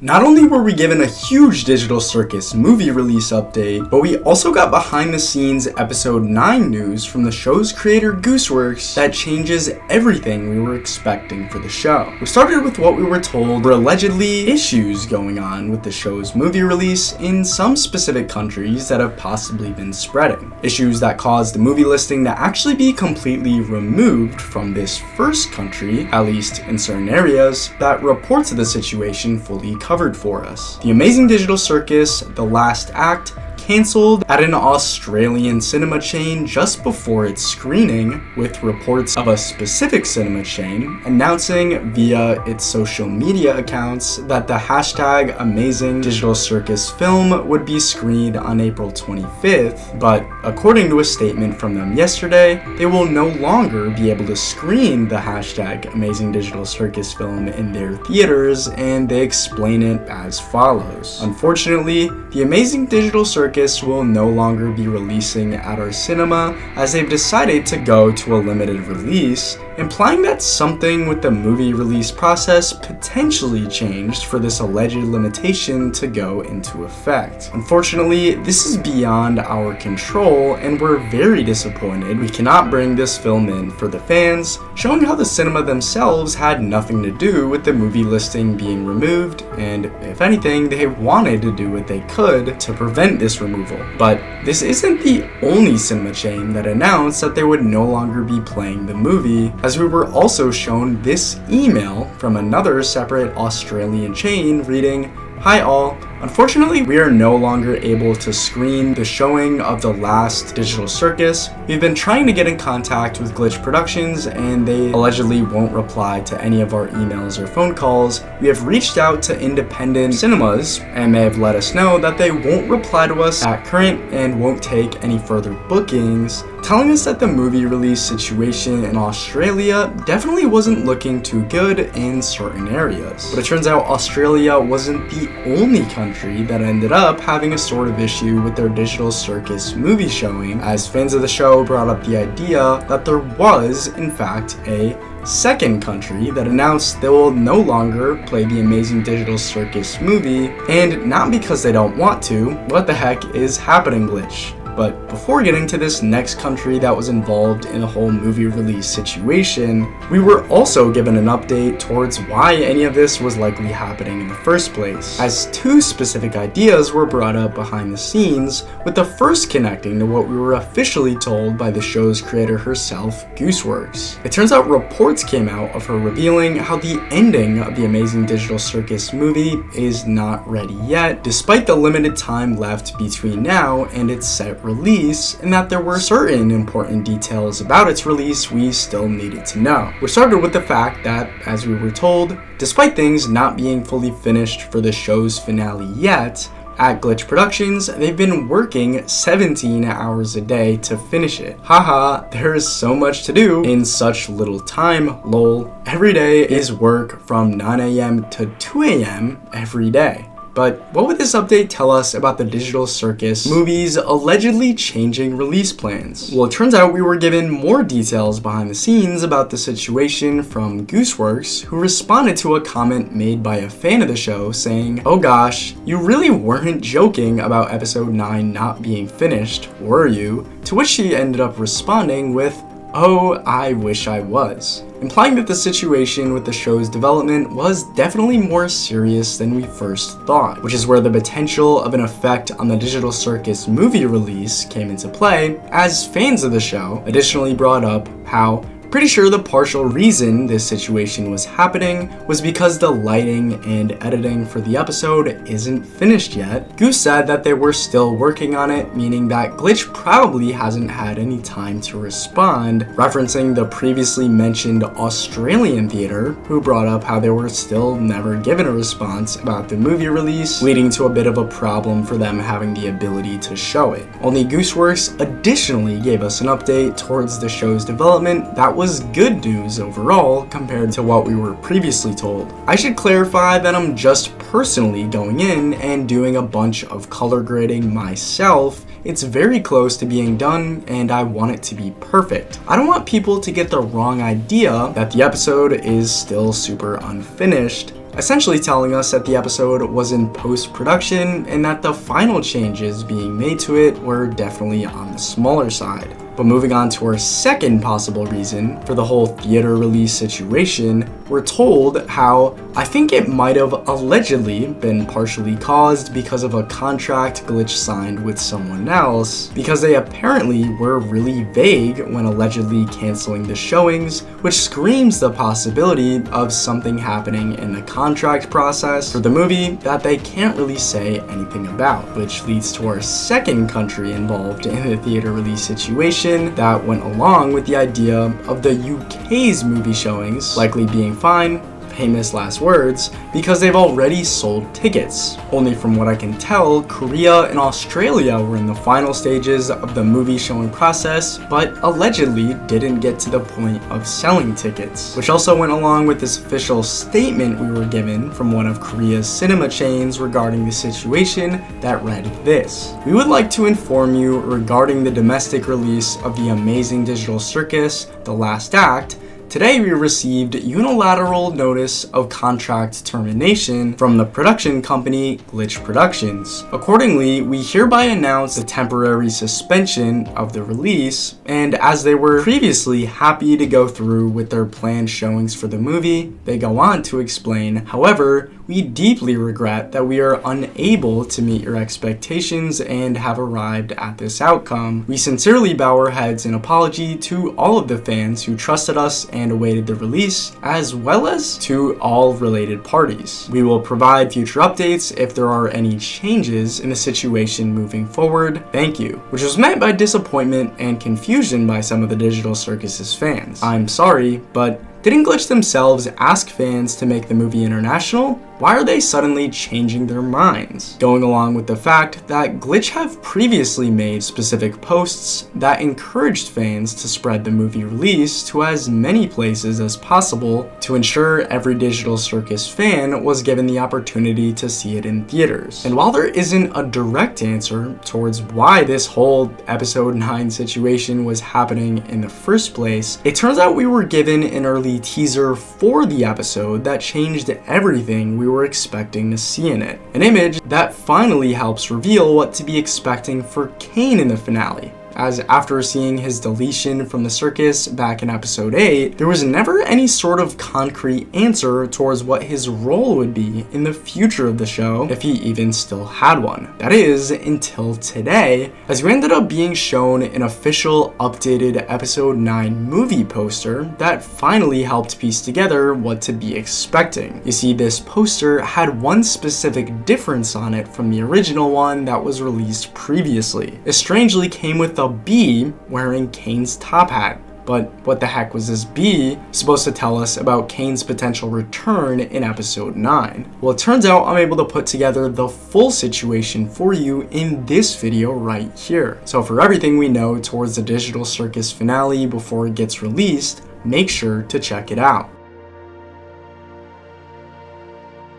Not only were we given a huge Digital Circus movie release update, but we also got behind the scenes episode 9 news from the show's creator Gooseworks that changes everything we were expecting for the show. We started with what we were told were allegedly issues going on with the show's movie release in some specific countries that have possibly been spreading. Issues that caused the movie listing to actually be completely removed from this first country, at least in certain areas, that reports of the situation fully covered for us. The Amazing Digital Circus, The Last Act, canceled at an Australian cinema chain just before its screening, with reports of a specific cinema chain announcing via its social media accounts that the hashtag Amazing Digital Circus film would be screened on April 25th, but according to a statement from them yesterday, they will no longer be able to screen the hashtag Amazing Digital Circus film in their theaters, and they explain it as follows. Unfortunately, the Amazing Digital Circus will no longer be releasing at our cinema as they've decided to go to a limited release, implying that something with the movie release process potentially changed for this alleged limitation to go into effect. Unfortunately, this is beyond our control and we're very disappointed we cannot bring this film in for the fans, showing how the cinema themselves had nothing to do with the movie listing being removed, and if anything, they wanted to do what they could to prevent this removal. But this isn't the only cinema chain that announced that they would no longer be playing the movie, as we were also shown this email from another separate Australian chain reading, "Hi all, unfortunately we are no longer able to screen the showing of The Last Digital Circus. We've been trying to get in contact with Glitch Productions and they allegedly won't reply to any of our emails or phone calls. We have reached out to independent cinemas and they have let us know that they won't reply to us at current and won't take any further bookings, telling us that the movie release situation in Australia definitely wasn't looking too good in certain areas." But it turns out Australia wasn't the only country that ended up having a sort of issue with their Digital Circus movie showing, as fans of the show brought up the idea that there was, in fact, a second country that announced they will no longer play the Amazing Digital Circus movie, and not because they don't want to. What the heck is happening, Glitch? But before getting to this next country that was involved in the whole movie release situation, we were also given an update towards why any of this was likely happening in the first place, as two specific ideas were brought up behind the scenes, with the first connecting to what we were officially told by the show's creator herself, Gooseworks. It turns out reports came out of her revealing how the ending of the Amazing Digital Circus movie is not ready yet, despite the limited time left between now and its set release, and that there were certain important details about its release we still needed to know. We started with the fact that, as we were told, despite things not being fully finished for the show's finale yet, at Glitch Productions, they've been working 17 hours a day to finish it. Haha, there is so much to do in such little time, lol. Every day is work from 9 a.m. to 2 a.m. every day. But what would this update tell us about the Digital Circus movie's allegedly changing release plans? Well, it turns out we were given more details behind the scenes about the situation from Gooseworks, who responded to a comment made by a fan of the show saying, "Oh gosh, you really weren't joking about episode 9 not being finished, were you?" To which she ended up responding with, "Oh, I wish I was," implying that the situation with the show's development was definitely more serious than we first thought, which is where the potential of an effect on the Digital Circus movie release came into play, as fans of the show additionally brought up how pretty sure the partial reason this situation was happening was because the lighting and editing for the episode isn't finished yet. Goose said that they were still working on it, meaning that Glitch probably hasn't had any time to respond, referencing the previously mentioned Australian theater, who brought up how they were still never given a response about the movie release, leading to a bit of a problem for them having the ability to show it. Only Gooseworks additionally gave us an update towards the show's development that was good news overall compared to what we were previously told. I should clarify that I'm just personally going in and doing a bunch of color grading myself. It's very close to being done and I want it to be perfect. I don't want people to get the wrong idea that the episode is still super unfinished. essentially telling us that the episode was in post-production and that the final changes being made to it were definitely on the smaller side. But moving on to our second possible reason for the whole theater release situation, we're told how I think it might have allegedly been partially caused because of a contract Glitch signed with someone else, because they apparently were really vague when allegedly canceling the showings, which screams the possibility of something happening in the contract process for the movie that they can't really say anything about, which leads to our second country involved in the theater release situation that went along with the idea of the UK's movie showings likely being fine, famous last words, because they've already sold tickets. Only from what I can tell, Korea and Australia were in the final stages of the movie showing process, but allegedly didn't get to the point of selling tickets, which also went along with this official statement we were given from one of Korea's cinema chains regarding the situation that read this: "We would like to inform you regarding the domestic release of the amazing digital circus, The Last Act. Today we received unilateral notice of contract termination from the production company Glitch Productions. Accordingly, we hereby announce the temporary suspension of the release, and as they were previously happy to go through with their planned showings for the movie, they go on to explain, however, we deeply regret that we are unable to meet your expectations and have arrived at this outcome. We sincerely bow our heads in apology to all of the fans who trusted us and awaited the release, as well as to all related parties. We will provide future updates if there are any changes in the situation moving forward. Thank you," which was met by disappointment and confusion by some of the Digital Circus's fans. I'm sorry, but didn't Glitch themselves ask fans to make the movie international? Why are they suddenly changing their minds? Going along with the fact that Glitch have previously made specific posts that encouraged fans to spread the movie release to as many places as possible to ensure every Digital Circus fan was given the opportunity to see it in theaters. And while there isn't a direct answer towards why this whole episode 9 situation was happening in the first place, it turns out we were given an early teaser for the episode that changed everything we were expecting to see in it. An image that finally helps reveal what to be expecting for Kane in the finale, as after seeing his deletion from the circus back in episode 8, there was never any sort of concrete answer towards what his role would be in the future of the show, if he even still had one. That is, until today, as we ended up being shown an official updated episode 9 movie poster that finally helped piece together what to be expecting. You see, this poster had one specific difference on it from the original one that was released previously. It strangely came with a bee wearing Kane's top hat. But what the heck was this bee supposed to tell us about Kane's potential return in episode 9? Well, it turns out I'm able to put together the full situation for you in this video right here. So for everything we know towards the Digital Circus finale before it gets released, make sure to check it out.